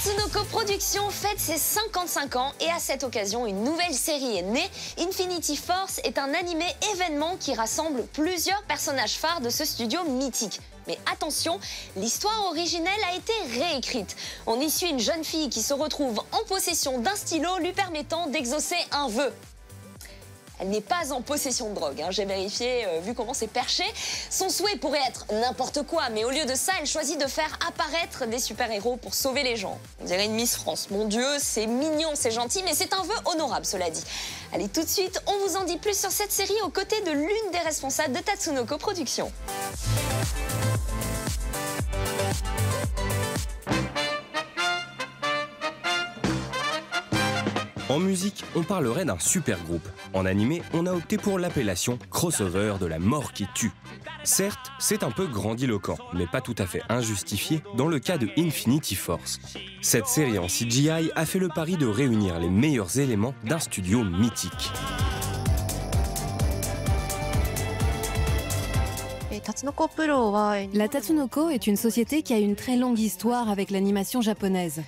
Tatsunoko Productions fête ses 55 ans et à cette occasion, une nouvelle série est née. Infinity Force est un animé événement qui rassemble plusieurs personnages phares de ce studio mythique. Mais attention, l'histoire originelle a été réécrite. On y suit une jeune fille qui se retrouve en possession d'un stylo lui permettant d'exaucer un vœu. Elle n'est pas en possession de drogue, j'ai vérifié, vu comment c'est perché. Son souhait pourrait être n'importe quoi, mais au lieu de ça, elle choisit de faire apparaître des super-héros pour sauver les gens. On dirait une Miss France. Mon Dieu, c'est mignon, c'est gentil, mais c'est un vœu honorable, cela dit. Allez, tout de suite, on vous en dit plus sur cette série aux côtés de l'une des responsables de Tatsunoko Productions. En musique, on parlerait d'un super groupe. En animé, on a opté pour l'appellation crossover de la mort qui tue. Certes, c'est un peu grandiloquent, mais pas tout à fait injustifié dans le cas de Infinity Force. Cette série en CGI a fait le pari de réunir les meilleurs éléments d'un studio mythique. La Tatsunoko est une société qui a une très longue histoire avec l'animation japonaise.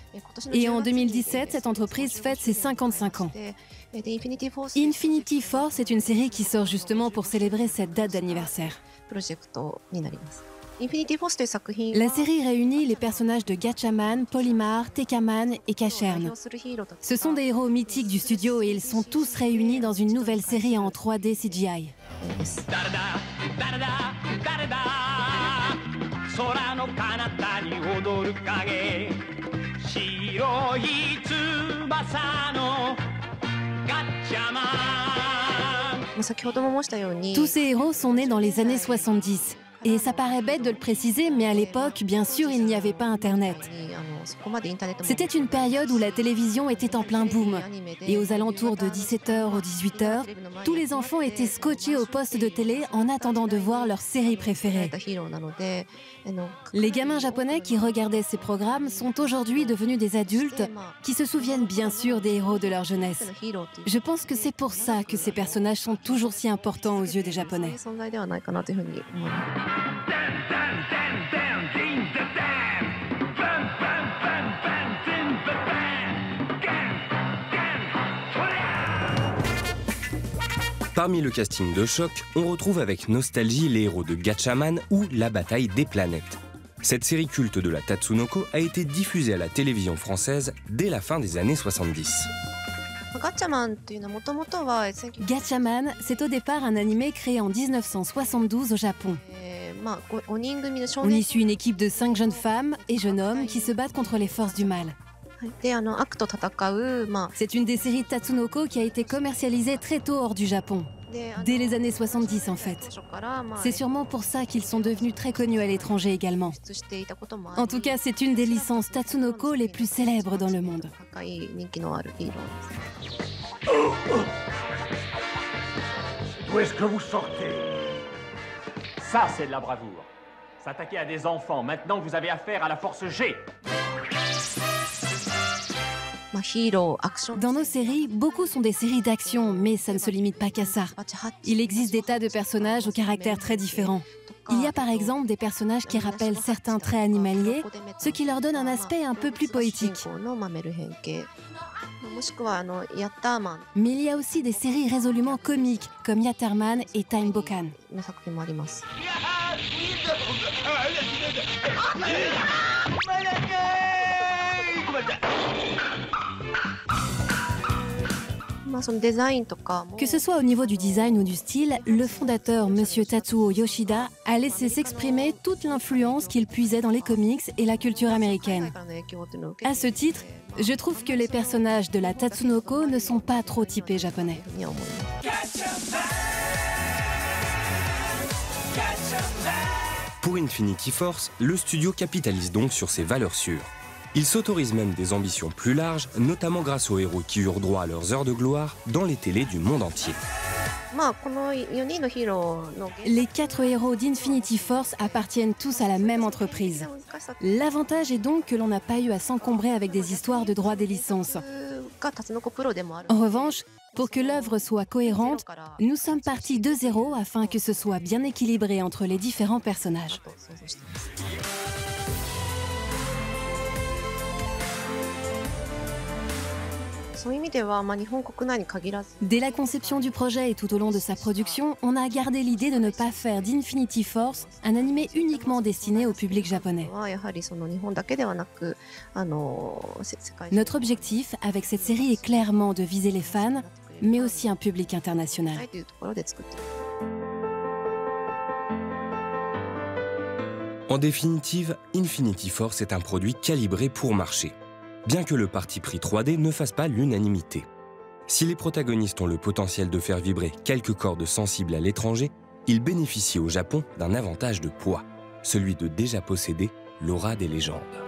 Et en 2017, cette entreprise fête ses 55 ans. Infinity Force est une série qui sort justement pour célébrer cette date d'anniversaire. La série réunit les personnages de Gatchaman, Polymar, Tekkaman et Cacherne. Ce sont des héros mythiques du studio et ils sont tous réunis dans une nouvelle série en 3D CGI. Tous ces héros sont nés dans les années 70. Et ça paraît bête de le préciser, mais à l'époque, bien sûr, il n'y avait pas Internet. C'était une période où la télévision était en plein boom. Et aux alentours de 17h ou 18h, tous les enfants étaient scotchés au poste de télé en attendant de voir leur série préférée. Les gamins japonais qui regardaient ces programmes sont aujourd'hui devenus des adultes qui se souviennent bien sûr des héros de leur jeunesse. Je pense que c'est pour ça que ces personnages sont toujours si importants aux yeux des Japonais. Parmi le casting de choc, on retrouve avec nostalgie les héros de Gatchaman ou La Bataille des Planètes. Cette série culte de la Tatsunoko a été diffusée à la télévision française dès la fin des années 70. Gatchaman, c'est au départ un animé créé en 1972 au Japon. On y suit une équipe de 5 jeunes femmes et jeunes hommes qui se battent contre les forces du mal. C'est une des séries Tatsunoko qui a été commercialisée très tôt hors du Japon. Dès les années 70 en fait. C'est sûrement pour ça qu'ils sont devenus très connus à l'étranger également. En tout cas, c'est une des licences Tatsunoko les plus célèbres dans le monde. D'où est-ce que vous sortez? Ça, c'est de la bravoure. S'attaquer à des enfants maintenant que vous avez affaire à la force G. Dans nos séries, beaucoup sont des séries d'action, mais ça ne se limite pas qu'à ça. Il existe des tas de personnages au caractère très différents. Il y a par exemple des personnages qui rappellent certains traits animaliers, ce qui leur donne un aspect un peu plus poétique. Mais il y a aussi des séries résolument comiques, comme Yatterman et Time Bokan. Que ce soit au niveau du design ou du style, le fondateur, Monsieur Tatsuo Yoshida, a laissé s'exprimer toute l'influence qu'il puisait dans les comics et la culture américaine. À ce titre, je trouve que les personnages de la Tatsunoko ne sont pas trop typés japonais. Pour Infinity Force, le studio capitalise donc sur ses valeurs sûres. Il s'autorise même des ambitions plus larges, notamment grâce aux héros qui eurent droit à leurs heures de gloire dans les télés du monde entier. Les 4 héros d'Infinity Force appartiennent tous à la même entreprise. L'avantage est donc que l'on n'a pas eu à s'encombrer avec des histoires de droits des licences. En revanche, pour que l'œuvre soit cohérente, nous sommes partis de zéro afin que ce soit bien équilibré entre les différents personnages. Dès la conception du projet et tout au long de sa production, on a gardé l'idée de ne pas faire d'Infinity Force un animé uniquement destiné au public japonais. Notre objectif avec cette série est clairement de viser les fans, mais aussi un public international. En définitive, Infinity Force est un produit calibré pour marcher, bien que le parti pris 3D ne fasse pas l'unanimité. Si les protagonistes ont le potentiel de faire vibrer quelques cordes sensibles à l'étranger, ils bénéficient au Japon d'un avantage de poids, celui de déjà posséder l'aura des légendes.